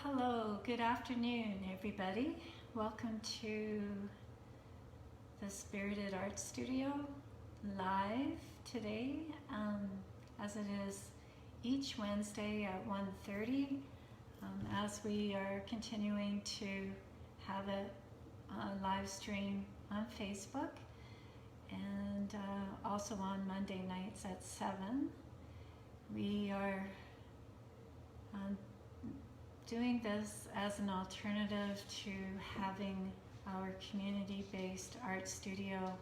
Hello, good afternoon, everybody. Welcome to the Spirited Art Studio live today, as it is each Wednesday at 1:30, as we are continuing to have a live stream on Facebook and also on Monday nights at 7. We are doing this as an alternative to having our community-based art studio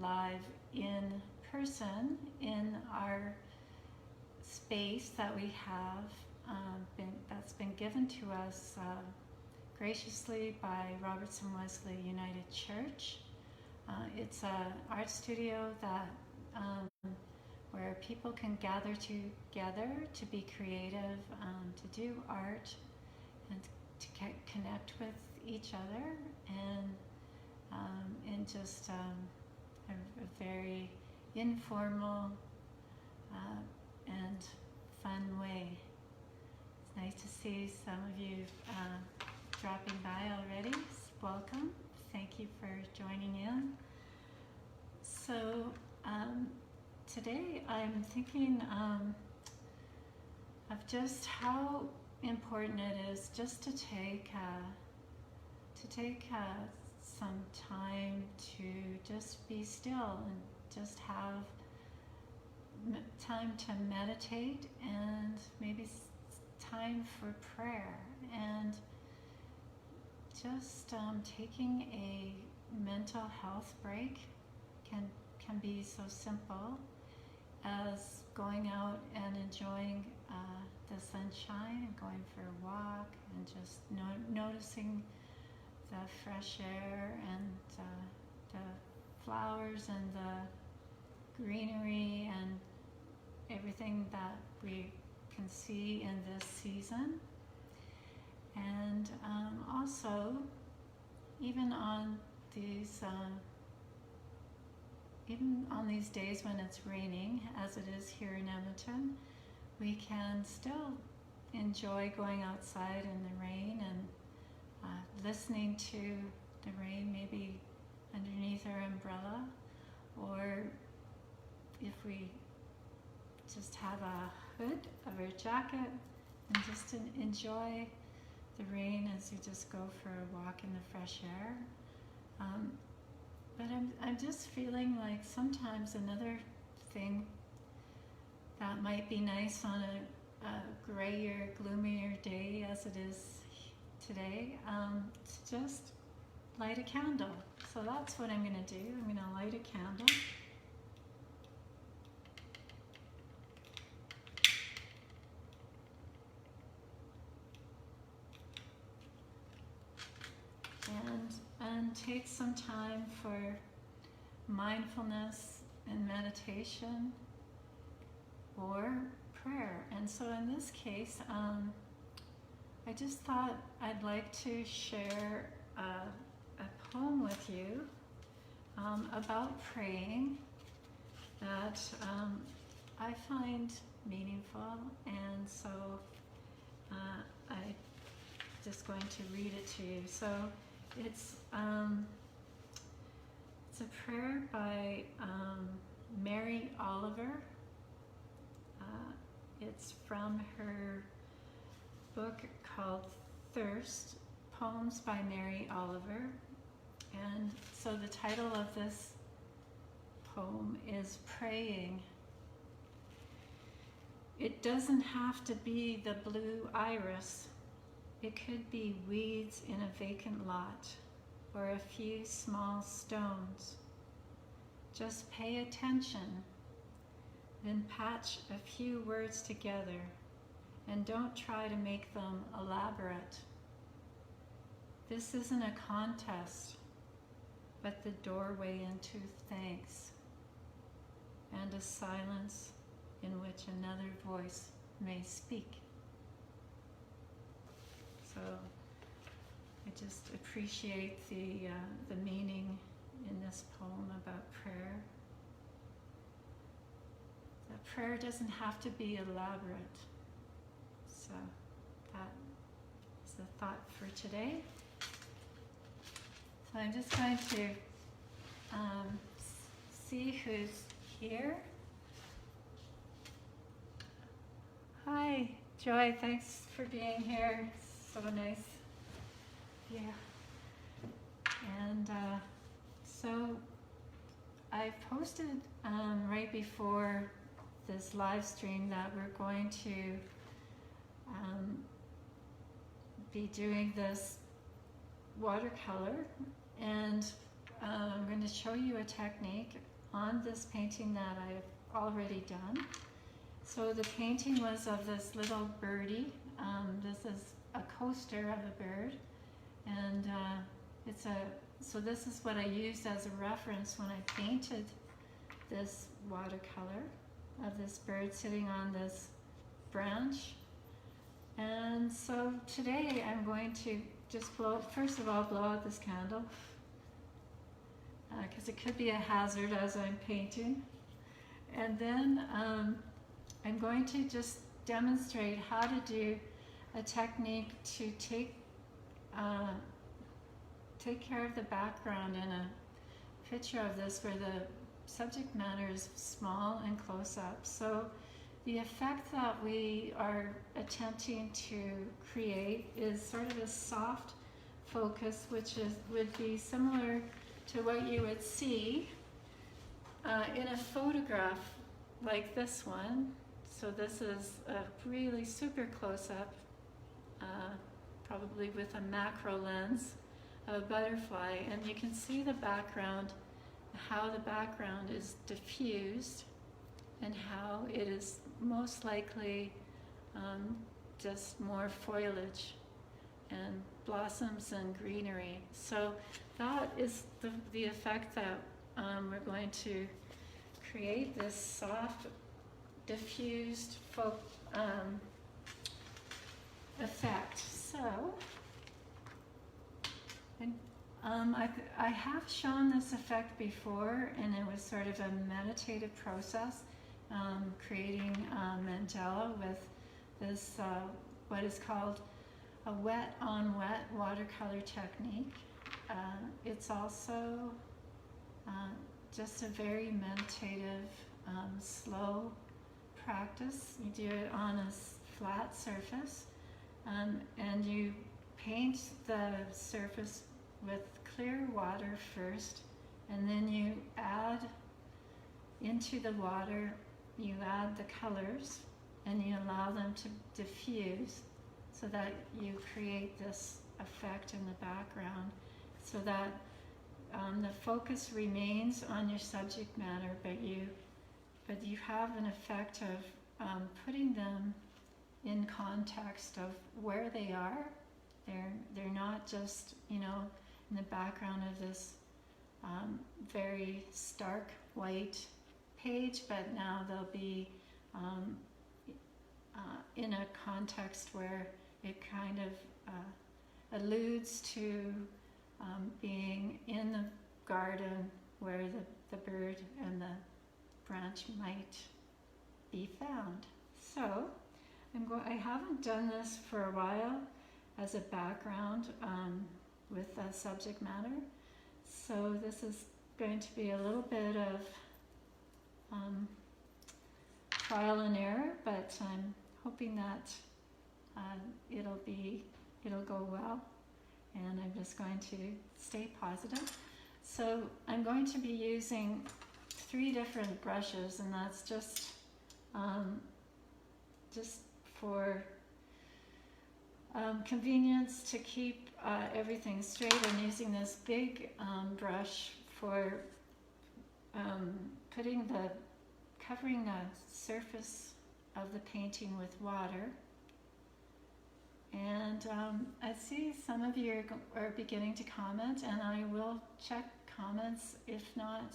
live in person in our space that we have that's been given to us graciously by Robertson Wesley United Church. It's an art studio that where people can gather together to be creative, to do art, and to connect with each other, and in just a very informal and fun way. It's nice to see some of you dropping by already. Welcome. Thank you for joining in. So today I'm thinking of just how important it is just to take some time to just be still and just have time to meditate, and maybe time for prayer, and just taking a mental health break can be so simple as going out and enjoying the sunshine and going for a walk and just noticing the fresh air and the flowers and the greenery and everything that we can see in this season. And also, even on these days when it's raining, as it is here in Edmonton, we can still enjoy going outside in the rain and listening to the rain, maybe underneath our umbrella, or if we just have a hood of our jacket and just enjoy the rain as you just go for a walk in the fresh air. But I'm just feeling like sometimes another thing that might be nice on a grayer, gloomier day as it is today, to just light a candle. So that's what I'm going to do. I'm going to light a candle. And take some time for mindfulness and meditation or prayer. And so in this case, I just thought I'd like to share a poem with you about praying that I find meaningful, and so I'm just going to read it to you. So it's a prayer by Mary Oliver. It's from her book called Thirst, Poems by Mary Oliver. And so the title of this poem is Praying. It doesn't have to be the blue iris. It could be weeds in a vacant lot, or a few small stones. Just pay attention, then patch a few words together, and don't try to make them elaborate. This isn't a contest, but the doorway into thanks, and a silence in which another voice may speak. So I just appreciate the meaning in this poem about prayer. That prayer doesn't have to be elaborate. So a thought for today. So I'm just going to see who's here. Hi, Joy, thanks for being here. So nice. Yeah. And so I posted right before this live stream that we're going to be doing this watercolor, and I'm going to show you a technique on this painting that I've already done. So the painting was of this little birdie. This is a coaster of a bird, and so this is what I used as a reference when I painted this watercolor of this bird sitting on this branch. And so today I'm going to just first of all blow out this candle, because it could be a hazard as I'm painting. And then I'm going to just demonstrate how to do a technique to take care of the background in a picture of this where the subject matter is small and close up. So the effect that we are attempting to create is sort of a soft focus, which would be similar to what you would see in a photograph like this one. So this is a really super close-up, probably with a macro lens of a butterfly, and you can see the background, how the background is diffused and how it is most likely just more foliage and blossoms and greenery. So that is the effect that we're going to create, this soft diffused effect. So, and I have shown this effect before, and it was sort of a meditative process, creating mandala with this what is called a wet on wet watercolor technique. It's also just a very meditative, slow practice. You do it on a flat surface, and you paint the surface with clear water first, and then you add into the water, you add the colors, and you allow them to diffuse so that you create this effect in the background, so that the focus remains on your subject matter, but you have an effect of putting them in context of where they are. They're not just, in the background of this very stark white page, but now they'll be in a context where it kind of alludes to being in the garden where the bird and the branch might be found. So I haven't done this for a while as a background with the subject matter. So this is going to be a little bit of trial and error, but I'm hoping that it'll go well, and I'm just going to stay positive. So I'm going to be using 3 different brushes, and that's just for convenience to keep everything straight. I'm using this big brush for covering the surface of the painting with water. And I see some of you are beginning to comment, and I will check comments. If not,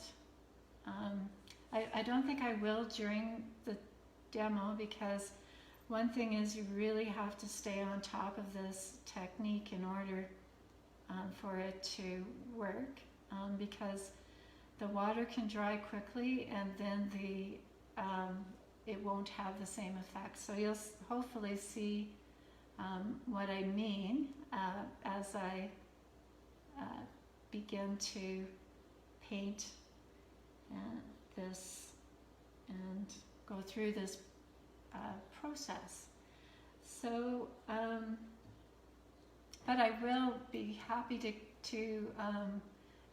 I don't think I will during the demo, because one thing is you really have to stay on top of this technique in order for it to work, because the water can dry quickly, and then it won't have the same effect. So you'll hopefully see what I mean as I begin to paint this and go through this process. So, but I will be happy to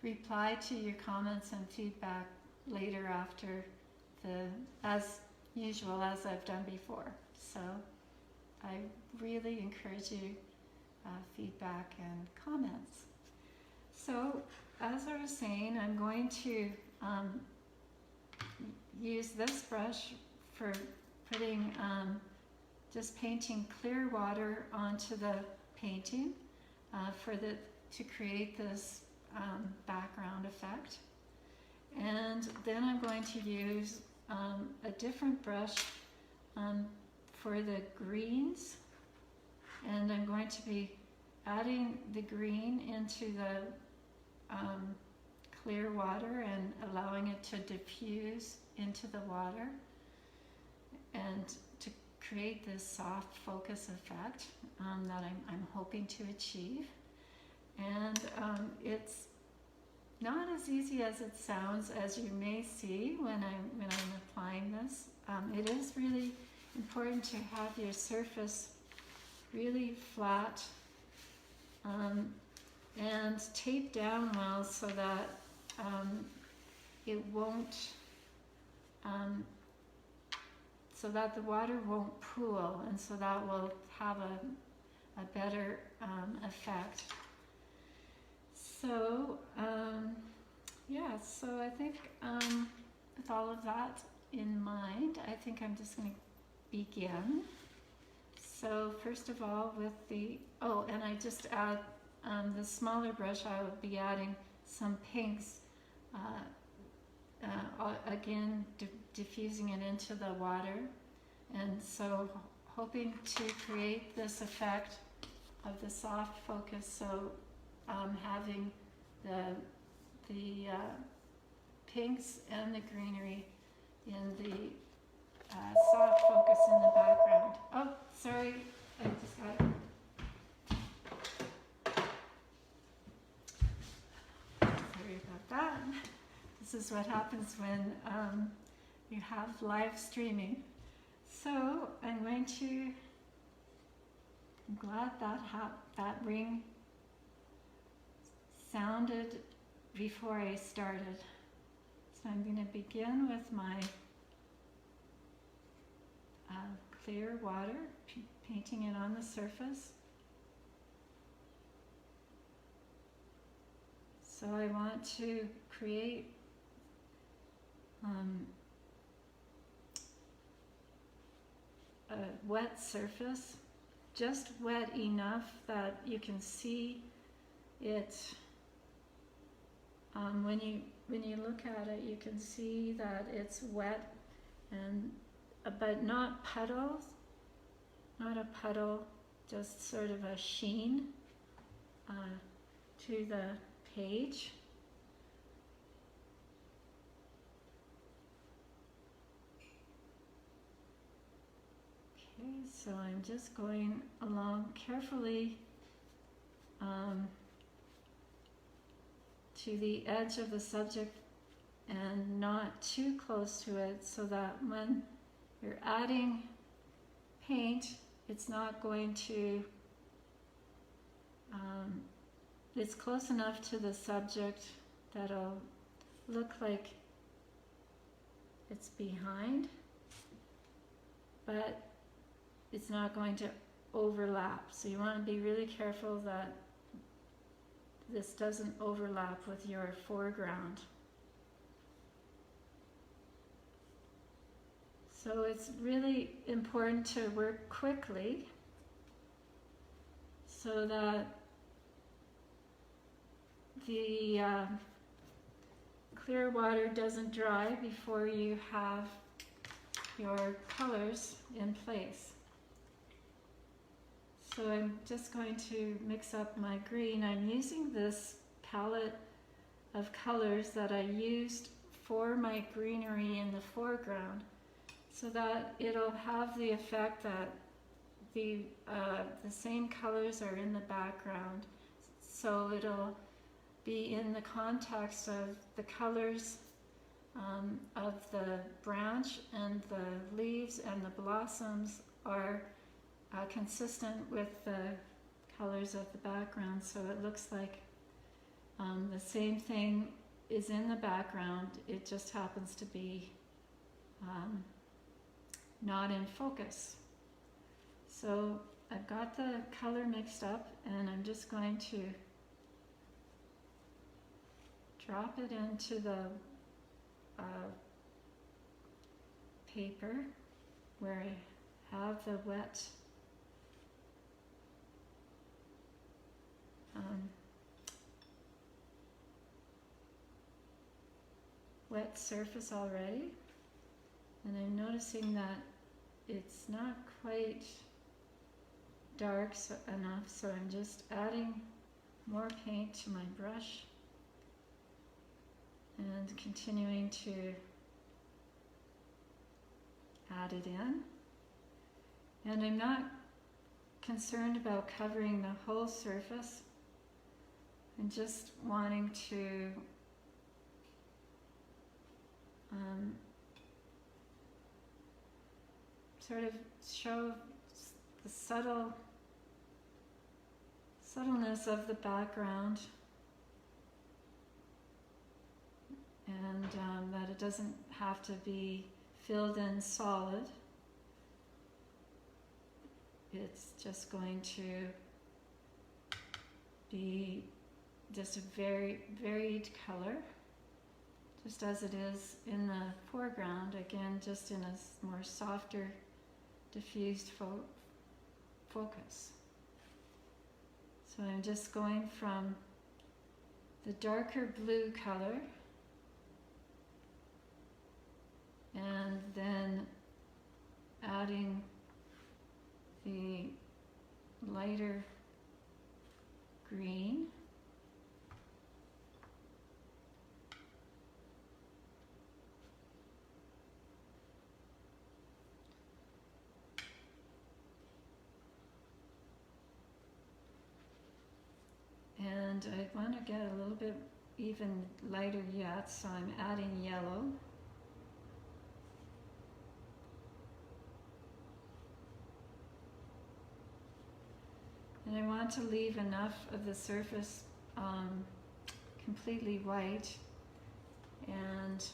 reply to your comments and feedback later after as usual, as I've done before. So I really encourage you feedback and comments. So as I was saying, I'm going to use this brush for putting just painting clear water onto the painting to create this background effect. And then I'm going to use a different brush for the greens, and I'm going to be adding the green into the clear water and allowing it to diffuse into the water and to create this soft focus effect that I'm hoping to achieve. And it's not as easy as it sounds, as you may see when I'm applying this. It is really important to have your surface really flat and tape down well so that it won't, so that the water won't pool, and so that will have a better effect. So yeah, so I think with all of that in mind, I think I'm just going to begin. So first of all, with the, and I just add the smaller brush, I will be adding some pinks, again diffusing it into the water, and so hoping to create this effect of the soft focus. So having the pinks and the greenery in the soft focus in the background. Oh, sorry, I just got it. Sorry about that. This is what happens when you have live streaming. So I'm going to, I'm glad that ring sounded before I started. So I'm going to begin with my clear water, painting it on the surface. So I want to create a wet surface, just wet enough that you can see it. When you look at it, you can see that it's wet, and but not puddles, not a puddle, just sort of a sheen to the page. Okay, so I'm just going along carefully to the edge of the subject and not too close to it, so that when you're adding paint, it's not going to, it's close enough to the subject that it'll look like it's behind, but it's not going to overlap. So you want to be really careful that this doesn't overlap with your foreground. So it's really important to work quickly so that the clear water doesn't dry before you have your colors in place. So I'm just going to mix up my green. I'm using this palette of colors that I used for my greenery in the foreground, so that it'll have the effect that the same colors are in the background, so it'll be in the context of the colors of the branch, and the leaves and the blossoms are consistent with the colors of the background, so it looks like the same thing is in the background, it just happens to be not in focus. So I've got the color mixed up, and I'm just going to drop it into the paper where I have the wet surface already, and I'm noticing that it's not quite dark enough, so I'm just adding more paint to my brush and continuing to add it in. And I'm not concerned about covering the whole surface. I'm just wanting to sort of show the subtleness of the background, and that it doesn't have to be filled in solid. It's just going to be just a very varied color, just as it is in the foreground, again just in a more softer diffused focus. So I'm just going from the darker blue color and then adding the lighter green, and I want to get a little bit even lighter yet, so I'm adding yellow. And I want to leave enough of the surface completely white, and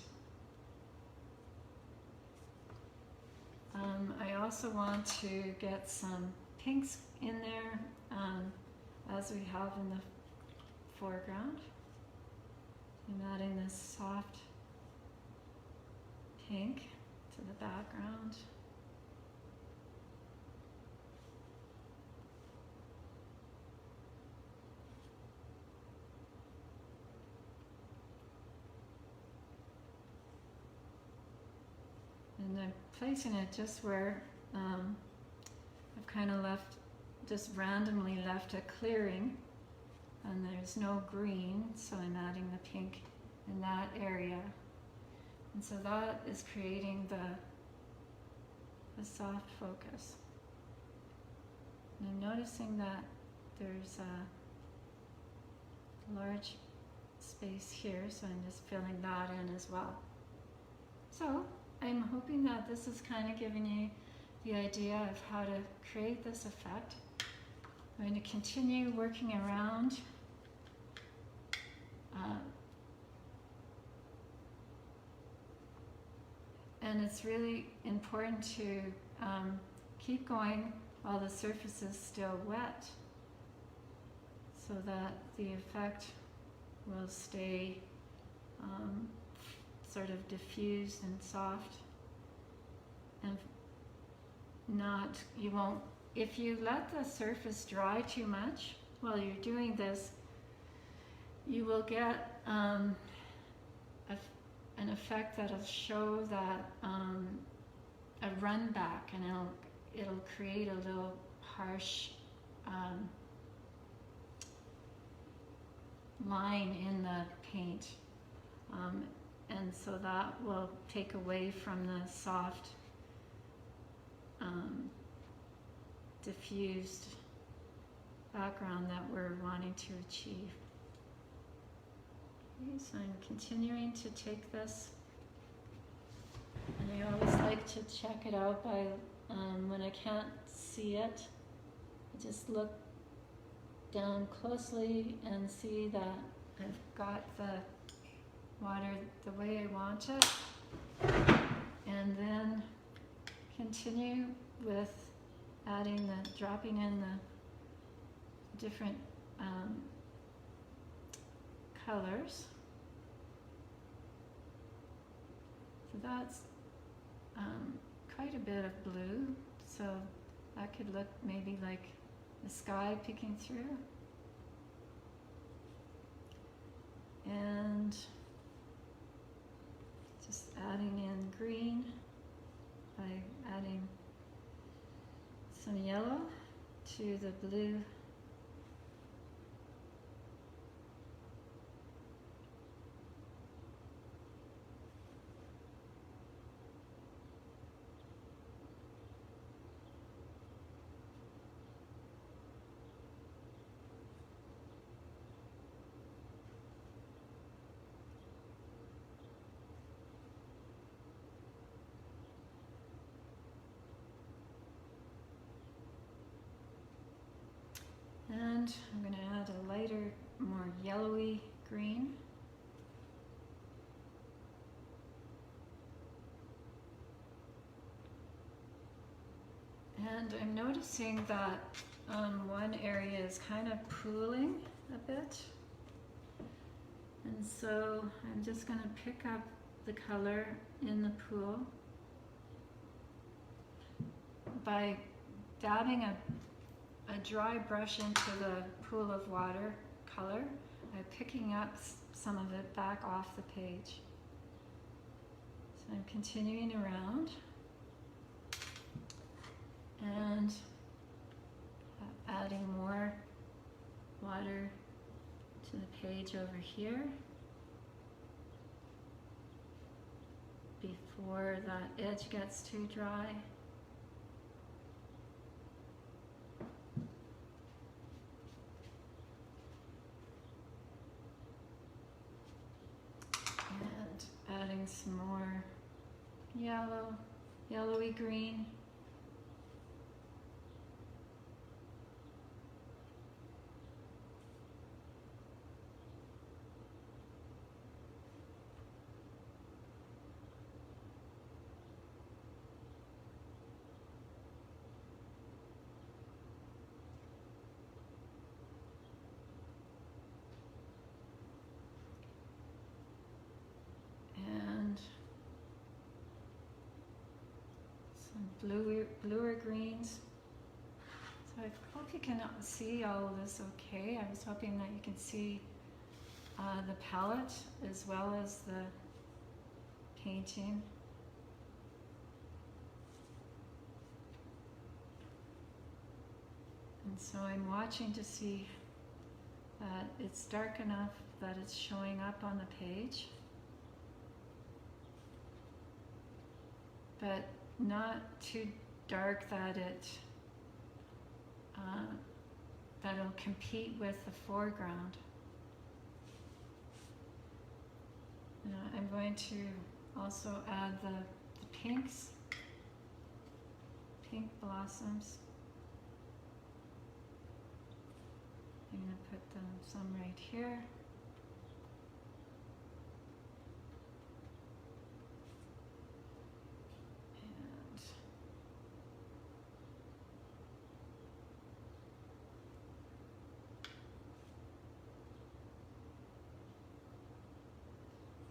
I also want to get some pinks in there, as we have in the foreground. I'm adding this soft pink to the background. And I'm placing it just where I've kind of just randomly left a clearing, and there's no green, so I'm adding the pink in that area. And so that is creating the soft focus. And I'm noticing that there's a large space here, so I'm just filling that in as well. So I'm hoping that this is kind of giving you the idea of how to create this effect. I'm going to continue working around and it's really important to keep going while the surface is still wet, so that the effect will stay sort of diffused and soft, and if you let the surface dry too much while you're doing this, you will get an effect that'll show that a run back, and it'll create a little harsh line in the paint, and so that will take away from the soft diffused background that we're wanting to achieve. Okay, so I'm continuing to take this, and I always like to check it out by, when I can't see it, I just look down closely and see that I've got the water the way I want it, and then continue with dropping in the different colors. So that's quite a bit of blue, so that could look maybe like the sky peeking through. And just adding in green by adding some yellow to the blue. And I'm going to add a lighter, more yellowy green. And I'm noticing that one area is kind of pooling a bit. And so I'm just going to pick up the color in the pool by dabbing a dry brush into the pool of water color. I'm picking up some of it back off the page. So I'm continuing around and adding more water to the page over here before that edge gets too dry. Adding some more yellowy green. Bluer greens. So I hope you can see all of this okay. I was hoping that you can see the palette as well as the painting. And so I'm watching to see that it's dark enough that it's showing up on the page, but not too dark that that'll compete with the foreground. I'm going to also add the pinks, pink blossoms. I'm going to put some right here.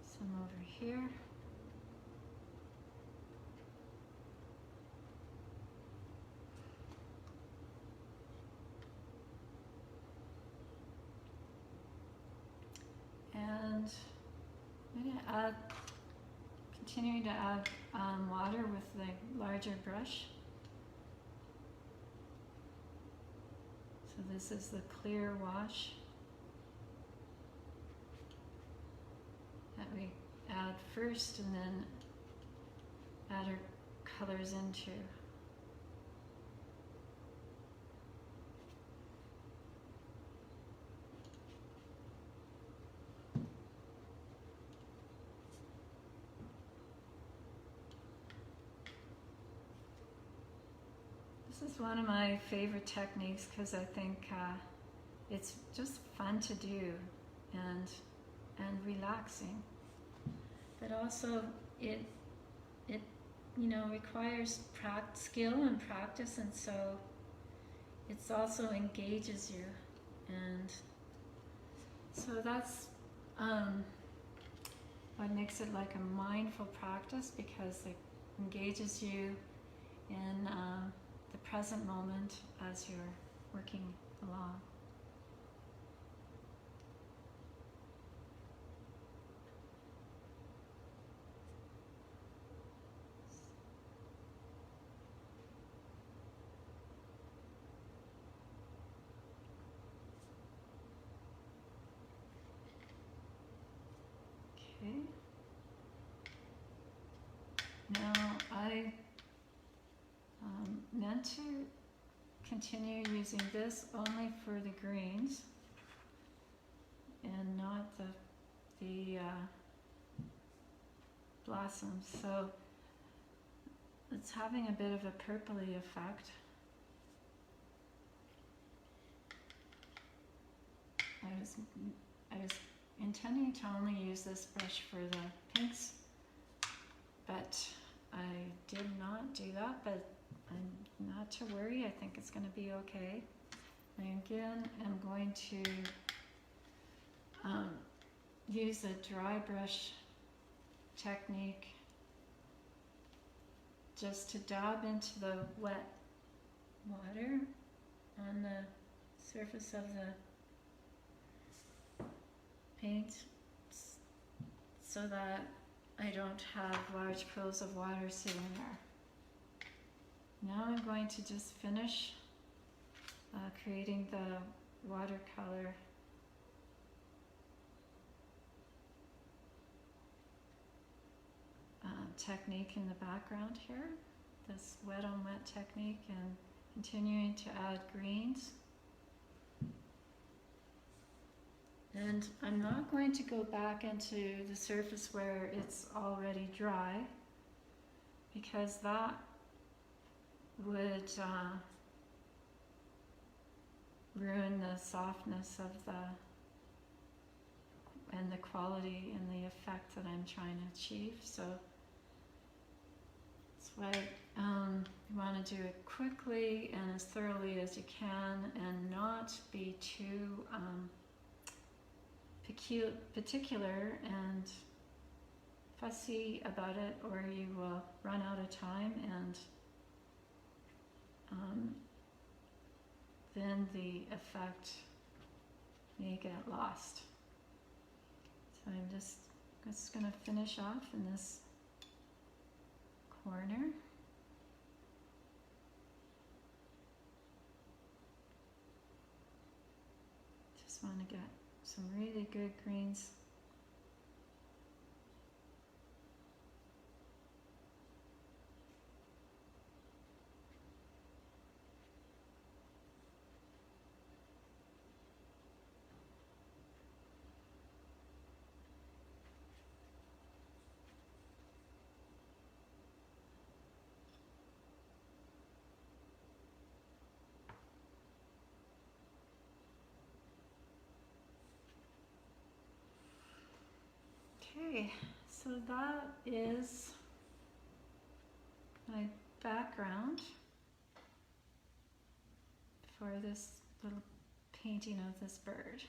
Some over here. And I'm going to continuing to add water with the larger brush. So this is the clear wash that we add first and then add our colors into. This is one of my favorite techniques because I think it's just fun to do and relaxing. But also it requires skill and practice, and so it's also engages you, and so that's what makes it like a mindful practice, because it engages you in the present moment as you're working along. Okay. Now I meant to continue using this only for the greens and not the blossoms, so it's having a bit of a purpley effect. I was intending to only use this brush for the pinks, but I did not do that, but I'm not to worry. I think it's going to be okay. I again am going to use a dry brush technique just to dab into the wet water on the surface of the paint so that I don't have large pools of water sitting there. Now I'm going to just finish creating the watercolor technique in the background here, this wet on wet technique, and continuing to add greens. And I'm not going to go back into the surface where it's already dry, because that would ruin the softness of and the quality and the effect that I'm trying to achieve. So that's why you want to do it quickly and as thoroughly as you can, and not be too particular and fussy about it, or you will run out of time, and then the effect may get lost. So I'm just going to finish off in this corner. Just want to get some really good greens. Okay, so that is my background for this little painting of this bird.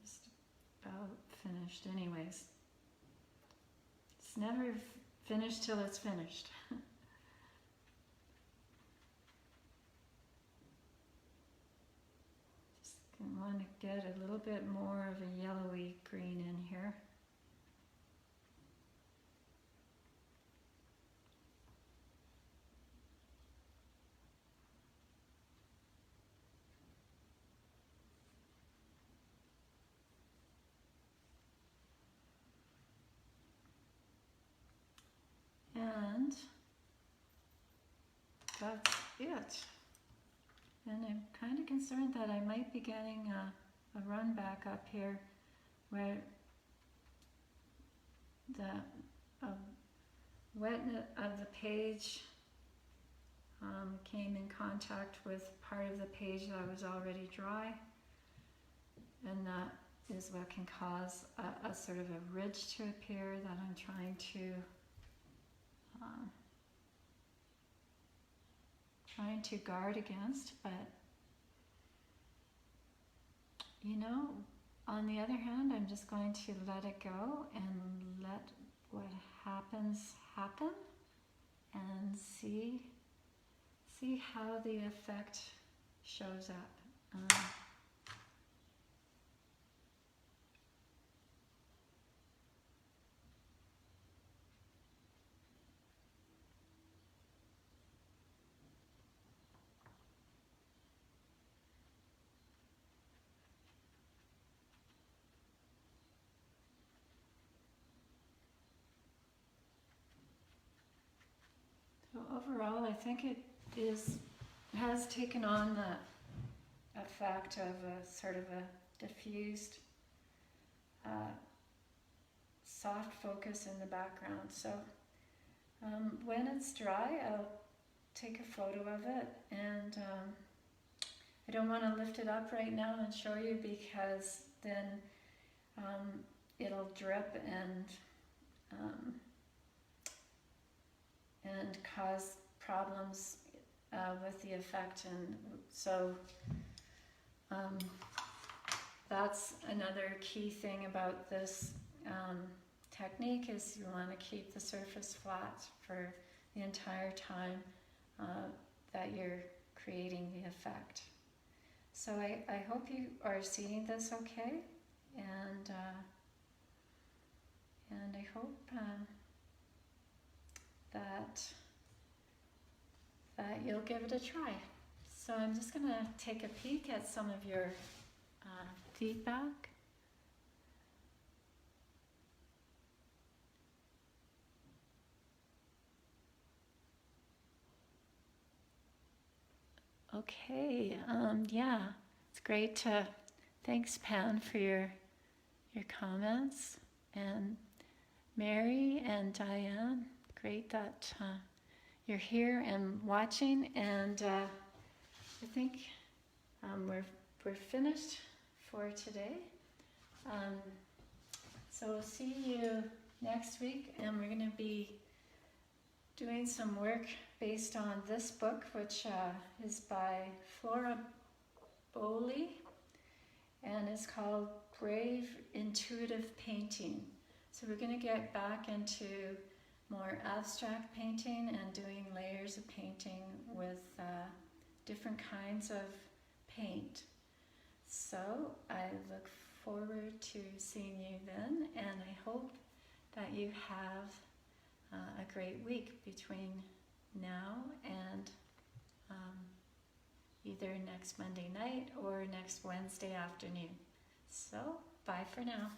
Just about finished anyways. It's never finished till it's finished. I want to get a little bit more of a yellowy green in here. And that's it. And I'm kind of concerned that I might be getting a run back up here where the wetness of the page came in contact with part of the page that was already dry, and that is what can cause a sort of a ridge to appear that I'm trying to guard against. But you know, on the other hand, I'm just going to let it go and let what happens happen, and see how the effect shows up. So overall, I think it has taken on the effect of a sort of a diffused, soft focus in the background. So when it's dry, I'll take a photo of it, and I don't want to lift it up right now and show you, because then it'll drip and cause problems with the effect. And so that's another key thing about this technique, is you want to keep the surface flat for the entire time that you're creating the effect. So I hope you are seeing this okay, and I hope that you'll give it a try. So I'm just going to take a peek at some of your feedback. Okay, yeah, it's great to, thanks Pan for your comments, and Mary and Diane, great that you're here and watching, and I think we're finished for today. So we'll see you next week, and we're going to be doing some work based on this book, which is by Flora Bowley, and it's called Brave Intuitive Painting. So we're going to get back into more abstract painting and doing layers of painting with different kinds of paint. So I look forward to seeing you then, and I hope that you have a great week between now and either next Monday night or next Wednesday afternoon. So bye for now.